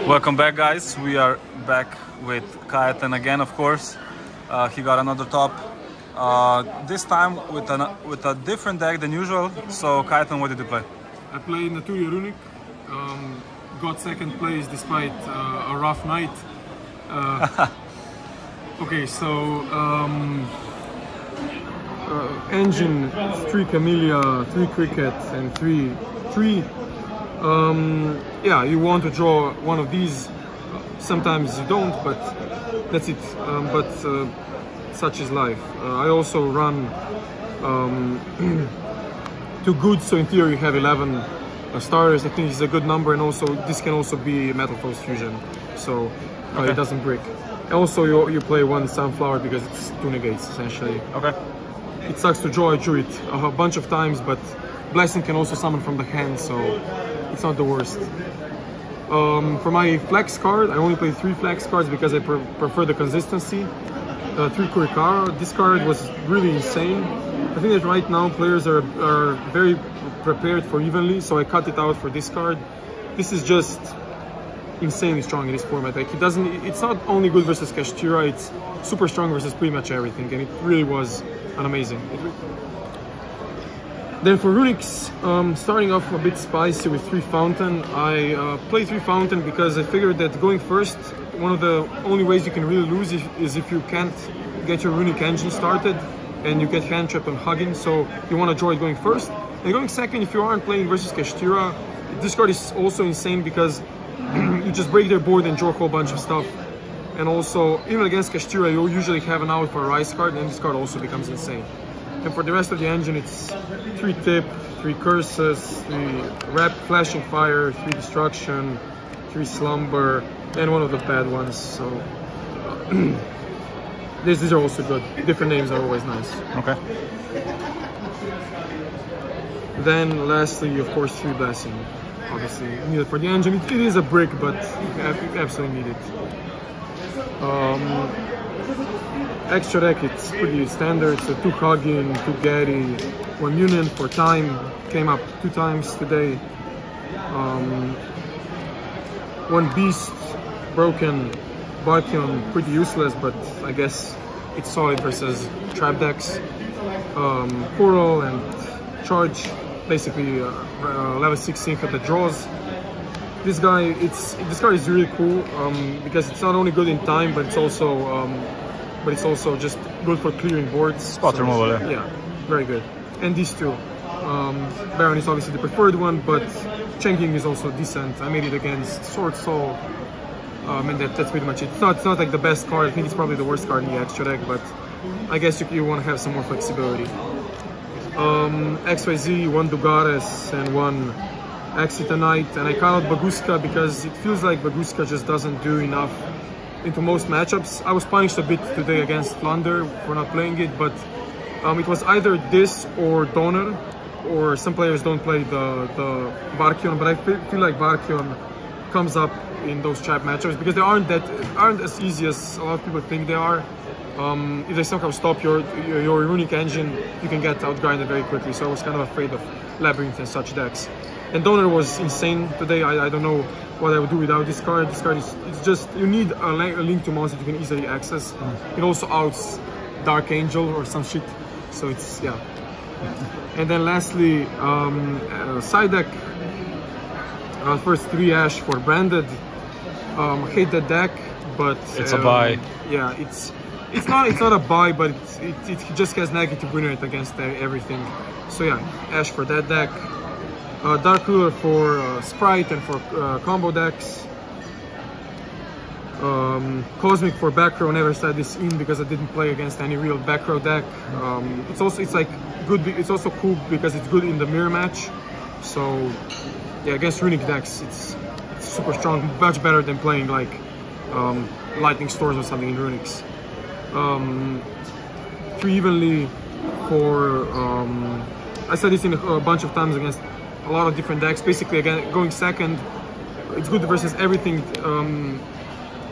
Welcome back, guys. We are back with Kajetan again, of course. He got another top. This time with a different deck than usual. So, Kajetan, what did you play? I played Naturia Runick. Got second place despite a rough night. Okay, so engine, 3 Camellia, 3 Cricket, and 3. Yeah, you want to draw one of these. Sometimes you don't, but that's it. Such is life. I also run 2 goods, so in theory you have 11 starters. I think it's a good number, and also this can also be Metal Force Fusion, so it doesn't break. Also, you play 1 Sunflower because it's 2 negates essentially. Okay. It sucks to draw. I drew it a bunch of times, but Blessing can also summon from the hand, so it's not the worst. For my flex card, I only played 3 flex cards because I prefer the consistency. 3 Kurikara. This card was really insane. I think that right now players are very prepared for evenly, so I cut it out for this card. This is just insanely strong in this format. Like it's not only good versus Kashtira, it's super strong versus pretty much everything, and it really was an amazing. Then for Runick's, starting off a bit spicy with 3 Fountain. I played 3 Fountain because I figured that going first, one of the only ways you can really lose is if you can't get your Runick engine started and you get hand trapped on hugging, so you want to draw it going first. And going second, if you aren't playing versus Kashtira, this card is also insane because you just break their board and draw a whole bunch of stuff. And also, even against Kashtira, you usually have an out for a Rise card, and this card also becomes insane. And for the rest of the engine, it's 3 Tip, 3 Curses, 3 Flashing Fire, 3 Destruction, 3 Slumber, and one of the bad ones. So these are also good. Different names are always nice. Okay. Then lastly, of course, 3 Blessing. Obviously needed for the engine. It is a brick, but you absolutely need it. Extra deck, it's pretty standard, so 2 Hugging, 2 Getty, 1 Union for time, came up 2 times today. 1 Beast, Broken, Barkion, pretty useless, but I guess it's solid versus trap decks. Coral and Charge, basically level 6 Inca that draws. This card is really cool because it's not only good in time, but it's also just good for clearing boards. Spot removal, yeah, very good. And these 2. Baron is obviously the preferred one, but Chenking is also decent. I made it against Sword Soul, and that's pretty much it. It's not like the best card. I think it's probably the worst card in the extra deck, but I guess you want to have some more flexibility. XYZ, 1 Dugares and 1 Excitanite, and I called Baguska because it feels like Baguska just doesn't do enough into most matchups. I was punished a bit today against Flander for not playing it, but it was either this or Donor, or some players don't play the Barkion, but I feel like Barkion comes up in those trap matchups because they aren't as easy as a lot of people think they are. If they somehow stop your Runick engine, you can get outgrinded very quickly, so I was kind of afraid of Labyrinth and such decks. And Donor was insane today. I don't know what I would do without this card. This card it's just, you need a link to monster you can easily access. It also outs Dark Angel or some shit, so it's, yeah. And then lastly, Psyduck, first 3 Ash for Branded. Hate that deck, but it's a buy. Yeah, it's not a buy, but it just has negative win rate against everything. So yeah, Ash for that deck. Dark Ruler for Sprite and for combo decks. Cosmic for back row. Never set this in because I didn't play against any real back row deck. It's also cool because it's good in the mirror match. So yeah, against Runick decks, it's super strong, much better than playing like Lightning Storms or something in Runicks. 3 Evenly for I said this in a bunch of times against a lot of different decks. Basically, again, going second, it's good versus everything,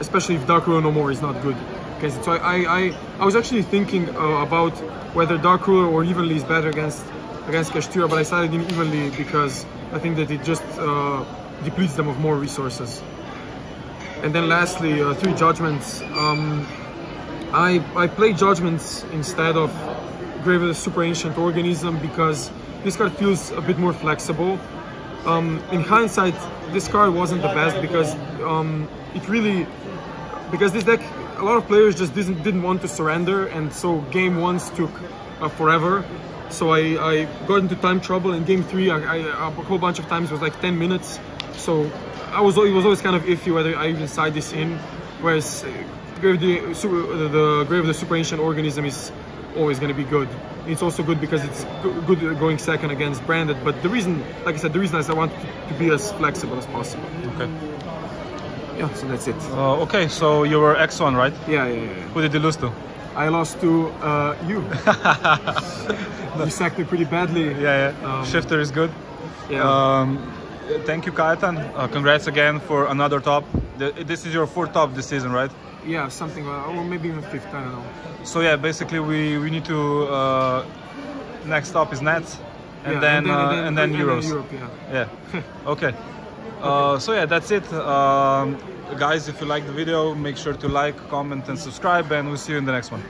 especially if Dark Ruler no more is not good. Okay, so I was actually thinking about whether Dark Ruler or Evenly is better against Kashtira, but I decided in Evenly because I think that it just depletes them of more resources. And then lastly, 3 judgments. I play judgments instead of Grave of the Super Ancient Organism because this card feels a bit more flexible. In hindsight, this card wasn't the best because because this deck, a lot of players just didn't want to surrender, and so game 1s took forever. So I got into time trouble. In game 3, a whole bunch of times was like 10 minutes. So it was always kind of iffy whether I even side this in. Whereas the Grave of the Super Ancient Organism is always going to be good. It's also good because it's good going second against branded. But the reason, like I said, the reason is I want to be as flexible as possible. Okay. Yeah, so that's it. Okay, so you were X1, right? Yeah. Who did you lose to? I lost to you. You sacked me pretty badly. Yeah. Shifter is good. Yeah. Thank you, Kajetan. Congrats again for another top. This is your 4th top this season, right? Yeah, something, or maybe even 5th, I don't know. So yeah, basically we need to next stop is Nats, and then Euros. Europe, yeah. Okay. So yeah, that's it. Guys, if you like the video, make sure to like, comment, and subscribe, and we'll see you in the next one.